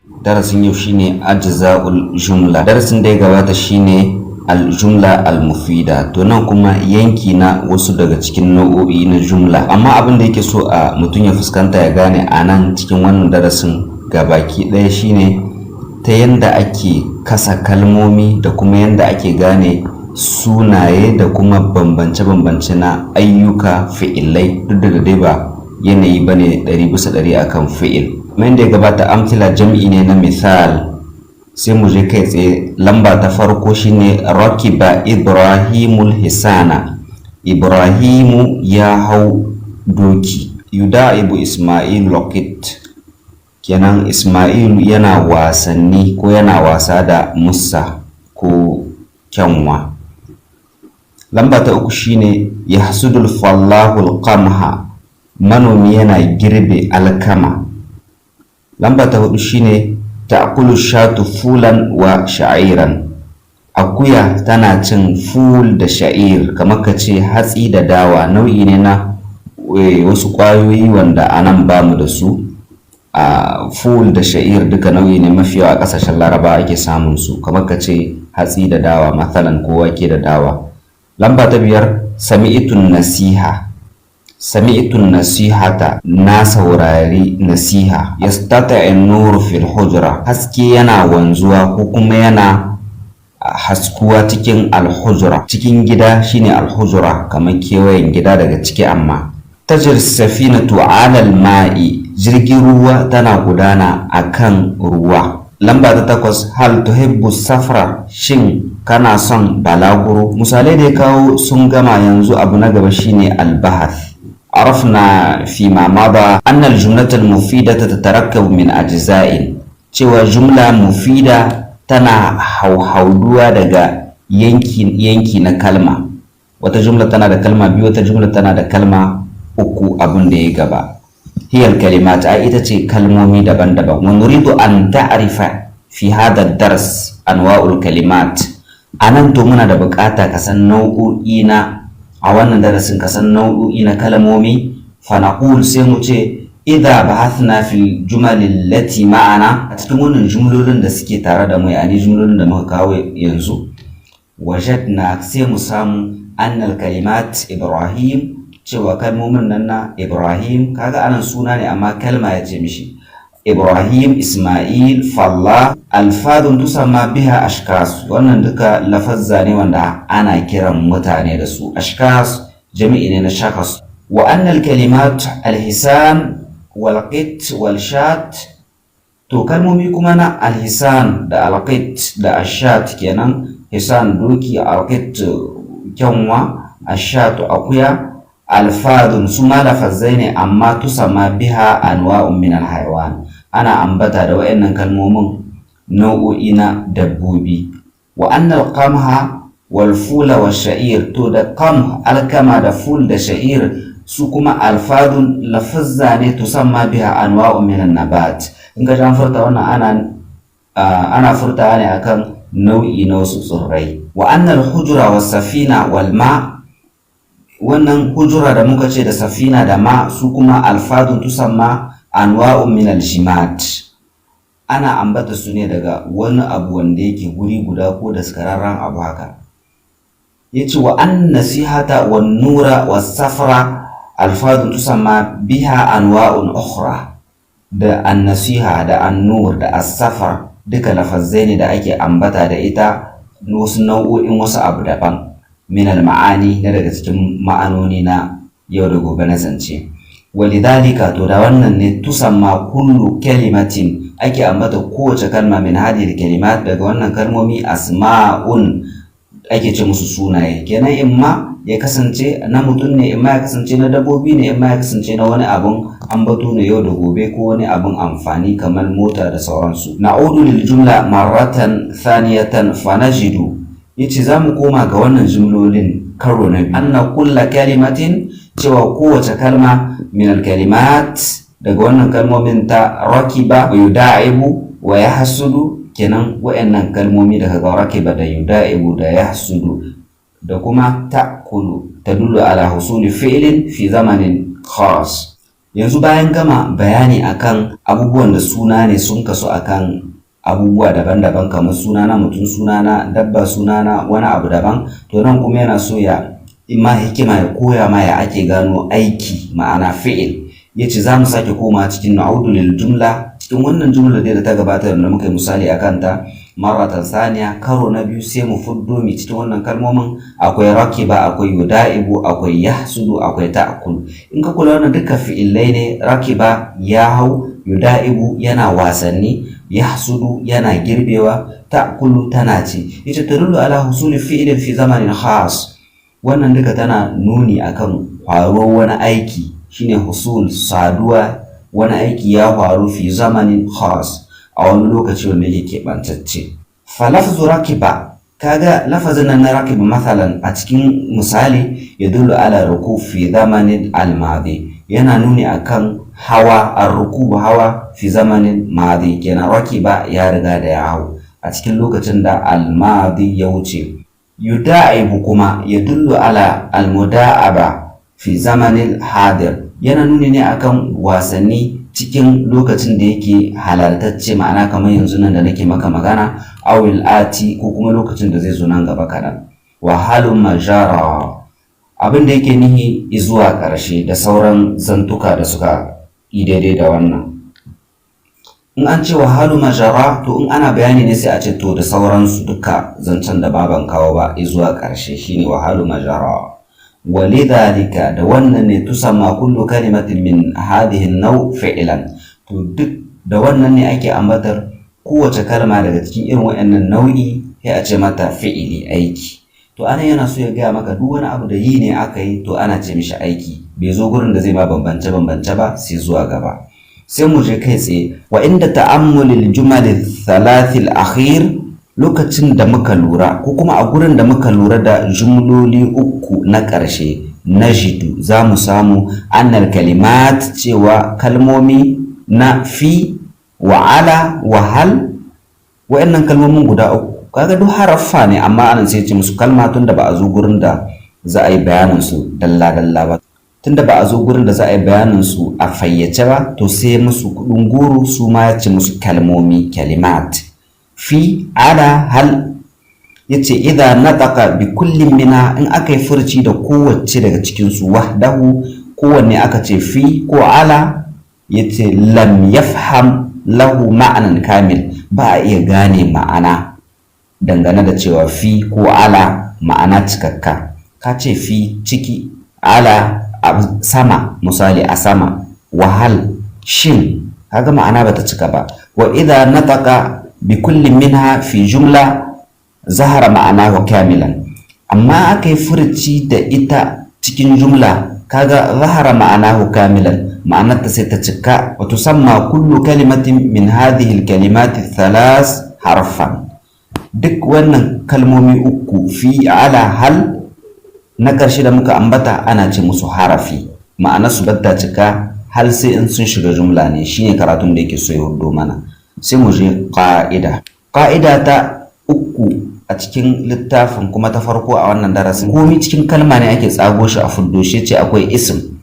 Darasin yau shine ajza'ul jumla. Darasin da ya gabata shine al-jumla al-mufida. To nan kuma yanki na wasu daga cikin nau'o'i na jumla. Amma abin da yake so a mutum ya fuskanta ya gane a nan cikin wannan darasin gabaki ɗaya shine ta yanda ake kasa kalmomi da kuma yanda ake gane sunaye da kuma bambance-bambance na ayyuka fi'ilai, duk da dai ba yanayi bane 100% akan fi'il. Mai da ya gabata amtila jam'i ne na misal, sai mu je kai tsaye. Lamba ta farko shine rakiba ibrahimul hisana. Ibrahimu ya hau doki. Yuda'ibu isma'il lokit, kenan isma'il yana wasanni ko yana wasa da musa ko kyanwa. Lamba ta uku shine yahsudul fallahul qamha, manomi yana girbe alkama. Lamba ta hudu shine ta'kulu shatu fulan wa sha'iran, akuya tana cin ful da sha'ir, kamar ka ce hatsi da dawa, nau'i ne na wasu kwayoyi wanda anan bamu da su. Ful da sha'ir duka nau'i ne mafi yawa a kasashen laraba ake samun su, kamar ka ce hatsi da dawa, matsalan ko wake da dawa. Lamba ta biyar sami'itun nasiha. Sami'tun nasihata, na saurari nasiha. Yastata'in nur fil hujra, haske yana wanzuwa ko kuma yana haskuwa cikin alhujra. Cikin gida shine alhujra, kamar kewayen gida daga ciki. Amma tajri safinatu ala alma'i, jirgin ruwa tana gudana akan ruwa. Lamba ta takwas hal tuhibbu safra, shin kana son balaguro. Misalai da ya kawo sun gama, yanzu abu na gaba shine albahath. عرفنا فيما مضى أن الجملة المفيدة تتركب من أجزاء، cewa jumla mufida tana hauhauduwa daga yanki na kalma. Wata jumla tana da kalma biyu, wata jumla tana da kalma uku. Abin da ya gaba hiyar kalimat, ita ce kalmomi daban-daban. wa nuridu an ta'rifa fi hada dars anwa'ul kalimat. Anan to muna da bukata ka san nau'o'i na, a wannan darasin ka san nau'o'i na kalmomi. fa naqul, sai mu ce idza bahathna fil jumalil lati ma'ana, a cikin wannan jumlolin da suke tare da mu, yani jumlolin da muka kawo yanzu, wajadna, sai mu samu annal kalimat ibrahim, cewa kalmomin nan na ibrahim, kaga anan suna ne amma kalma ya ce mishi ibrahim, isma'il, fallah, alfadun tusamma biha ashkas. Wannan duka lafazza ne wanda ana kiran mutane da su. Ashkas jami'i ne na shakas. wa annal kalimat alhisan walqit walshat, to kalmomi kuma na alhisan da alqit da ashat kenan. hisan doki, alqit kyanwa, ashat akuya. alfadun su ma lafazzai ne amma tusamma biha anwa'un min alhayawan, ana ambata da wayannan kalmomin nau'o'i na dabbobi. wa annal qamha wal fula wash sha'ir, to da qamh alkama da ful da sha'ir su kuma alfadun lafazza ne tusamma biha anwa'un min nabat. in ga jan furta wannan ana furta ne akan nau'i na wasu tsirrai. wa annal hujra was safina wal ma, wannan hujura da muka ce da safina da ma su kuma alfadun tusamma anwa'un min aljimat, ana ambata su ne daga wani abu wanda yake guri guda ko daskararren abu haka. yace wa an nasihata wan nura was safra alfadun tusamma biha anwa'un ukhra, da an nasiha da an nur da as-safar duka lafazzai ne da ake ambata da ita wasu nau'o'in wasu abu daban. min al-ma'ani, na daga cikin ma'anoni na yau da gobe na zance. walidhalika, to da wannan ne tusamma kullu kalimatin, ake ambata kowace kalma min hadhihi kalimat, daga wannan kalmomi asma'un, ake ce musu sunaye. kenan imma ya kasance na mutum ne, imma ya kasance na dabbobi ne, imma ya kasance na wani abun ambato ne yau da gobe ko wani abun amfani kamar mota da sauransu. na'udu lil jumla marratan thaniyatan fanajidu, yace za mu koma ga wannan jumlolin karo na biyu. anna kulla kalimatin, cewa kowace kalma min alkalimat, daga wannan kalmomin ta rakiba wa yuda'ibu wa yahsudu, kenan wayannan kalmomi daga rakiba da yuda'ibu da yahsudu da kuma ta'kulu tadullu ala husuli fi'lin fi zamanin khas. yanzu bayan gama bayani akan abubuwan da suna ne sun kasu akan abubuwa daban-daban, kamar suna na mutum, suna na dabba, suna na wani abu daban, to nan kuma yana so ya ima hikima ya koya ma ya ake gano aiki, ma'ana fi'il. Yace za mu sake koma cikin na'udu lil jumla, cikin wannan jumla da ta gabata da muka yi misali akan ta maratan saniya, karo na biyu sai mu fuddo mi cikin wannan kalmomin akwai rakiba, akwai yuda'ibu, akwai yahsudu, akwai ta'kul. In ka kula wannan duka fi'ilai ne. Rakiba ya hau, yuda'ibu yana wasanni, yahsudu yana girbewa, ta'kulu tana ci. Yace tadullu ala husuli fi'ilin fi zamanin khas. Wannan duka tana nuni akan faruwar wani aiki, shine husul, saduwa wani aiki ya faru fi zamanin khas, a wani lokaci wanda yake keɓantacce. Fa lafzu rakiba, kaga lafazin nan na rakiba mathalan a cikin misali ya dulu ala ruku fi zamanin almadi, yana nuni akan hawa, ar-rukubu hawa fi zamanin madi, kenan rakiba ya riga da ya hau a cikin lokacin da almadi ya wuce. Yuda'ibu kuma ya dullu ala almuda'aba fi zamanin hadir, yana nuni ne akan wasanni cikin lokacin da yake halartacce, ma'ana kamar yanzu nan da nake maka magana, awil ati ko kuma lokacin da zai zo nan gaba kaɗan. Wa halun majara, abin da yake nihi zuwa ƙarshe, da sauran zantuka da suka yi daidai da wannan. In an ce wa halu majara, to in ana bayani ne sai a ce to da sauransu duka zancen da baban kawo ba zuwa ƙarshe shine wa halu majara. Walidhalika, da wannan ne tusamma kullu kalimatin min hadhihi an-naw fi'lan, to duk da wannan ne ake ambatar kowace kalma daga cikin irin waɗannan nau'i sai a ce mata fi'ili, aiki. To ana yana so ya gaya maka duk wani abu da yi ne aka yi to ana ce mishi aiki, bai zo gurin da zai ma bambance ba sai zuwa gaba. Sai mu je kai tsaye. Wa inda ta'ammulil jumal thalath al-akhir, lokacin da muka lura ko kuma a gurin da muka lura da jumloli uku na ƙarshe, najidu za mu samu annal kalimat, cewa kalmomi na fi wa ala wa hal, wa'annan kalmomin guda uku kaga duk haraffa ne, amma anan sai ce musu kalma tun da ba a zo gurin da za a yi bayanin su dalla dalla ba, tunda ba a zo gurin da za a yi bayanin su a fayyace ba, to sai musu kudin goro, su ma ya ce musu kalmomi, kalimat. Fi, ala, hal, yace idza nataqa bi kullin minha, in aka yi furci da kowace daga cikin su wahdahu, kowanne aka ce fi ko ala, yace lam yafham lahu ma'anan kamil, ba a iya gane ma'ana dangane da cewa fi ko ala ma'ana cikakka. Ka ce fi ciki, ala sama, misali a sama, wahal shin, kaga ma'ana bata cika ba. Wa idza nataqa bi kullin minha fi jumla zahara ma'anahu kamilan, amma aka yi furci da ita cikin jumla, kaga zahara ma'anahu kamilan, ma'anarta sai ta cika. wa tusamma kullu kalimatin min hadhihi al-kalimati thalath harfan, duk wannan kalmomi uku fi, ala, hal na ƙarshe da muka ambata ana ce musu harafi, ma'ana su batta cika hal sai in sun shiga jumla ne. Shine karatun da yake so ya hudo mana. Sai mu je ƙa'ida ta uku a cikin littafin, kuma ta farko a wannan darasin. Komai cikin kalma ne ake tsago shi a fuddo shi. Ce akwai isim,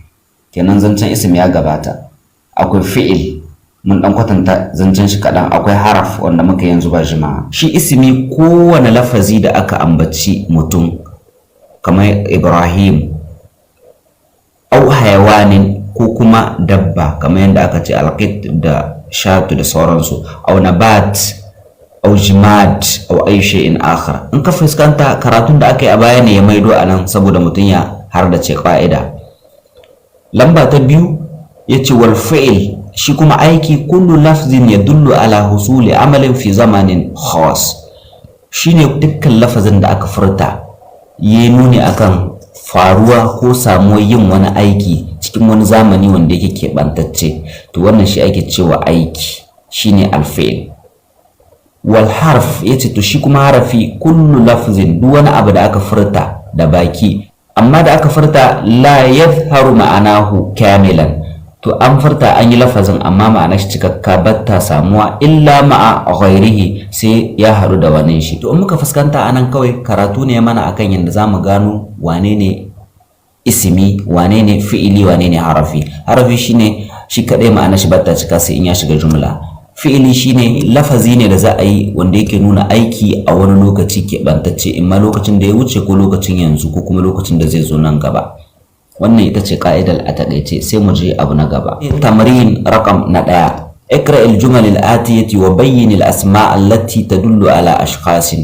kenan zancen isim ya gabata. Akwai fi'il, mun dan kwatanta zancen shi kaɗan. Akwai haraf wanda muka yanzu ba jima'a. Shi ismi kowane lafazi da aka ambaci mutum kamar Ibrahim, au hayawanin ko kuma dabba kamar yadda aka ce alqit da shatu da sauransu, au nabat au jimad au ay shay'in akhar. In ka fuskanta karatun da aka yi a baya ne ya maido a nan saboda mutum ya har da ce ƙa'ida. Lamba ta biyu yace wal fi'il, shi kuma aiki kullu lafzin yadullu ala husuli amalin fi zamanin khas, shine dukkan lafazin da aka furta yi nuni akan faruwa ko samuwar yin wani aiki cikin wani zamani wanda yake keɓantacce, to wannan shi ake cewa aiki, shine alfi'il. Wal harf yace to shi kuma harafi kullu lafzin, duk wani abu da aka furta da baki amma da aka furta la yadhharu ma'anahu kamilan, to an furta an yi lafazin amma ma'anar shi cikakka batta samuwa illa ma'a ghairihi, sai ya haɗu da wani shi. To in muka fuskanta anan kawai karatu ne mana akan yadda zamu gano wane ne ismi, wane ne fi'ili, wane ne harafi. Harafi shine shi kadai ma'ana shi bata cika sai in ya shiga jumla. Fi'ili shine lafazi ne da za a yi wanda yake nuna aiki a wani lokaci keɓantacce, imma lokacin da ya wuce ko lokacin yanzu ko kuma lokacin da zai zo nan gaba. Wannan ita ce ka'idar a takaice. Sai mu je abu na gaba. Tamrin raqam na 1. اقرأ الجمل الآتية وبين الأسماء التي تدل على أشخاص.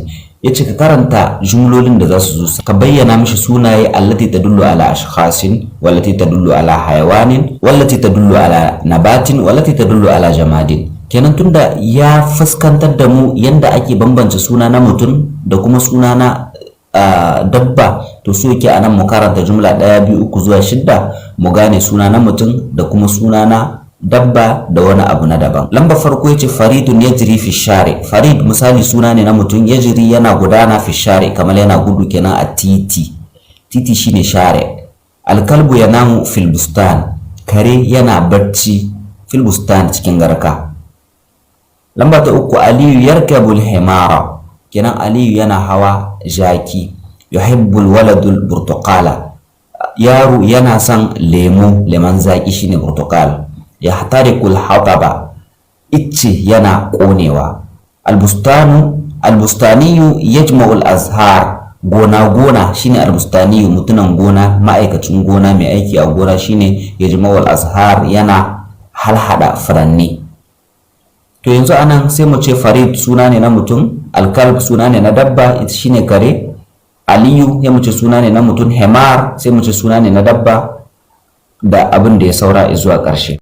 yace ka karanta jumlolin da za su zo ka bayyana mishi sunaye allati tadullu ala ashkhasin wallati tadullu ala hayawanin wallati tadullu ala nabatin wallati tadullu ala jamadin. Kenan tunda ya fuskantar da mu yanda ake bambance suna na mutum da kuma suna na dabba, to so yake anan mu karanta jumla 1 2 3 zuwa 6 mu gane suna na mutum da kuma suna na dabba da wani abu na daban. Lamba farko yace faridun yajri fi shari. Farid misali suna ne na mutum, yajri yana gudana fi shari kamar yana gudu kenan a titi. Titi shine share. Alkalbu yanamu fil bustan. Kare yana barci fil bustan cikin garka. Lamba ta 3 Aliyu yarkabul himara. Kenan Aliyu yana hawa jaki. Yuhibbul waladul burtuqala. Yaro yana son lemo, lemon zaki shine burtuqal. Yahtariqul hataba. Icce yana konewa. Albustaniyu yajma'ul azhar. Gona shine albustaniyu, mutunan gona, ma'aikacin gona mai aiki a gona shine yajma'ul azhar, yana halhada furanni. To yanzu anan sai mu ce farid suna ne na mutum, alkalb suna ne na dabba ita shine kare, aliyu ya mu ce suna ne na mutum, himar sai mu ce suna ne na dabba da abin da ya saura zuwa ƙarshe.